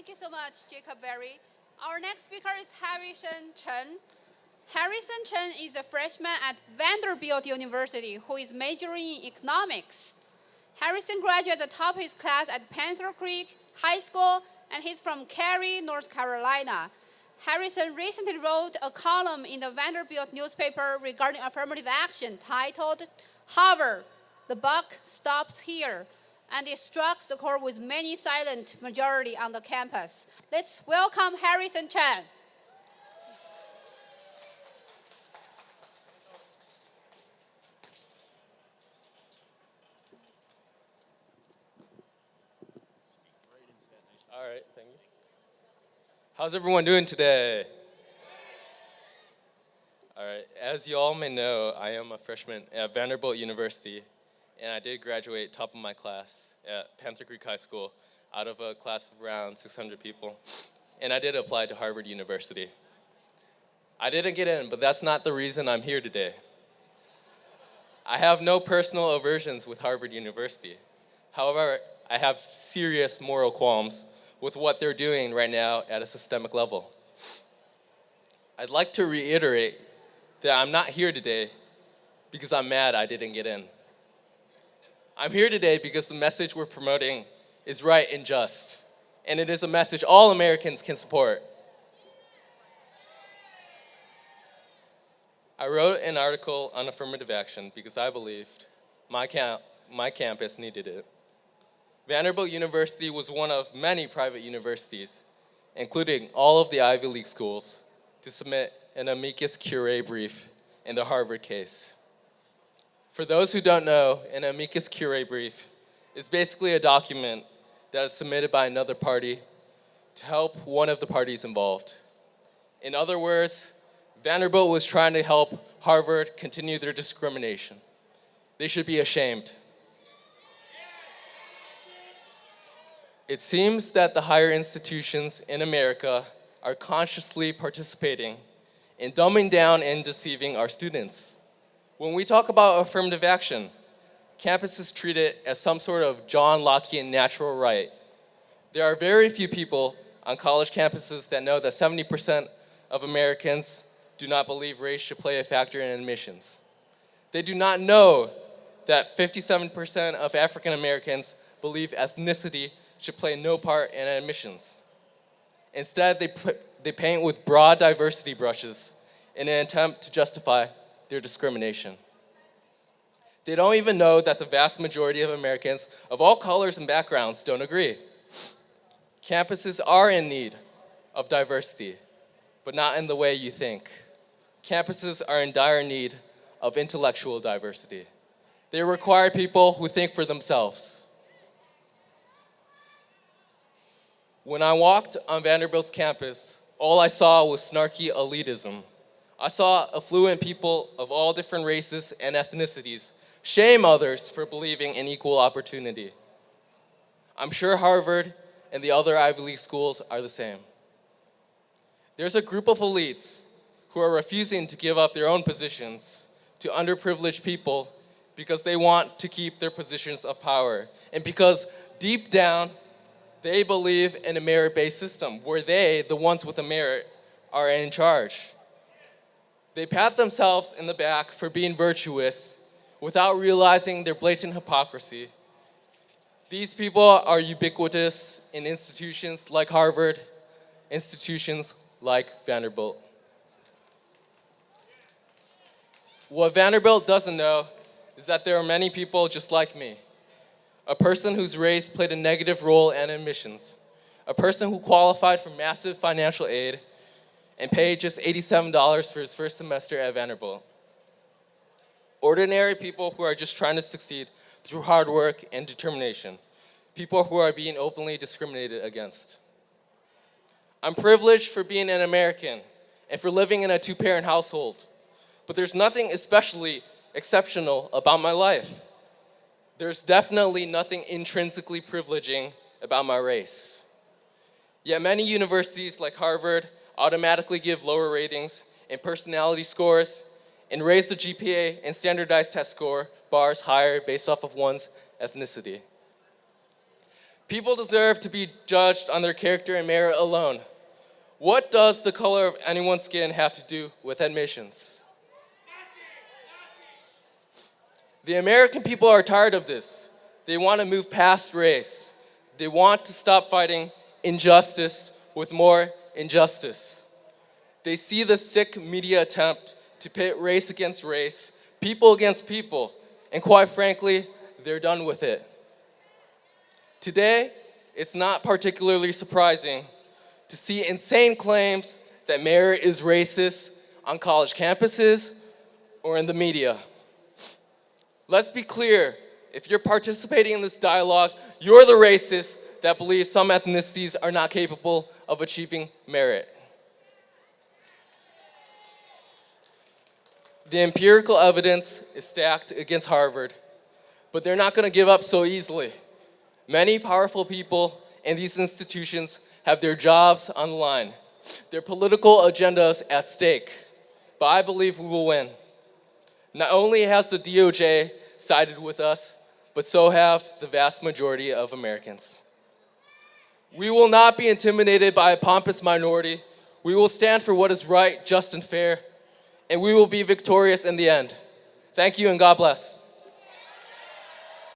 Thank you so much, Jacob Berry. Our next speaker is Harrison Chen. Harrison Chen is a freshman at Vanderbilt University who is majoring in economics. Harrison graduated at the top of his class at Panther Creek High School, and he's from Cary, North Carolina. Harrison recently wrote a column in the Vanderbilt newspaper regarding affirmative action titled, Harvard, the buck stops here, and it struck the chord with many silent majority on the campus. Let's welcome Harrison Chen. All right, thank you. How's everyone doing today? All right, as you all may know, I am a freshman at Vanderbilt University, and I did graduate top of my class at Panther Creek High School out of a class of around 600 people, and I did apply to Harvard University. I didn't get in, but that's not the reason I'm here today. I have no personal aversions with Harvard University. However, I have serious moral qualms with what they're doing right now at a systemic level. I'd like to reiterate that I'm not here today because I'm mad I didn't get in. I'm here today because the message we're promoting is right and just, and it is a message all Americans can support. I wrote an article on affirmative action because I believed my campus needed it. Vanderbilt University was one of many private universities, including all of the Ivy League schools, to submit an amicus curiae brief in the Harvard case. For those who don't know, an amicus curiae brief is basically a document that is submitted by another party to help one of the parties involved. In other words, Vanderbilt was trying to help Harvard continue their discrimination. They should be ashamed. It seems that the higher institutions in America are consciously participating in dumbing down and deceiving our students. When we talk about affirmative action, campuses treat it as some sort of John Lockean natural right. There are very few people on college campuses that know that 70% of Americans do not believe race should play a factor in admissions. They do not know that 57% of African Americans believe ethnicity should play no part in admissions. Instead, they paint with broad diversity brushes in an attempt to justify their discrimination. They don't even know that the vast majority of Americans of all colors and backgrounds don't agree. Campuses are in need of diversity, but not in the way you think. Campuses are in dire need of intellectual diversity. They require people who think for themselves. When I walked on Vanderbilt's campus, all I saw was snarky elitism. I saw affluent people of all different races and ethnicities shame others for believing in equal opportunity. I'm sure Harvard and the other Ivy League schools are the same. There's a group of elites who are refusing to give up their own positions to underprivileged people because they want to keep their positions of power, and because deep down, they believe in a merit-based system where they, the ones with the merit, are in charge. They pat themselves in the back for being virtuous without realizing their blatant hypocrisy. These people are ubiquitous in institutions like Harvard, institutions like Vanderbilt. What Vanderbilt doesn't know is that there are many people just like me. A person whose race played a negative role in admissions. A person who qualified for massive financial aid and paid just $87 for his first semester at Vanderbilt. Ordinary people who are just trying to succeed through hard work and determination. People who are being openly discriminated against. I'm privileged for being an American and for living in a two-parent household. But there's nothing especially exceptional about my life. There's definitely nothing intrinsically privileging about my race. Yet many universities like Harvard automatically give lower ratings and personality scores and raise the GPA and standardized test score bars higher based off of one's ethnicity. People deserve to be judged on their character and merit alone. What does the color of anyone's skin have to do with admissions? The American people are tired of this. They want to move past race. They want to stop fighting injustice with more injustice. They see the sick media attempt to pit race against race, people against people, and quite frankly, they're done with it. Today, it's not particularly surprising to see insane claims that merit is racist on college campuses or in the media. Let's be clear, if you're participating in this dialogue, you're the racist that believes some ethnicities are not capable of achieving merit. The empirical evidence is stacked against Harvard, but they're not going to give up so easily. Many powerful people in these institutions have their jobs on the line, their political agendas at stake, but I believe we will win. Not only has the DOJ sided with us, but so have the vast majority of Americans. We will not be intimidated by a pompous minority. We will stand for what is right, just, and fair, and we will be victorious in the end. Thank you, and God bless.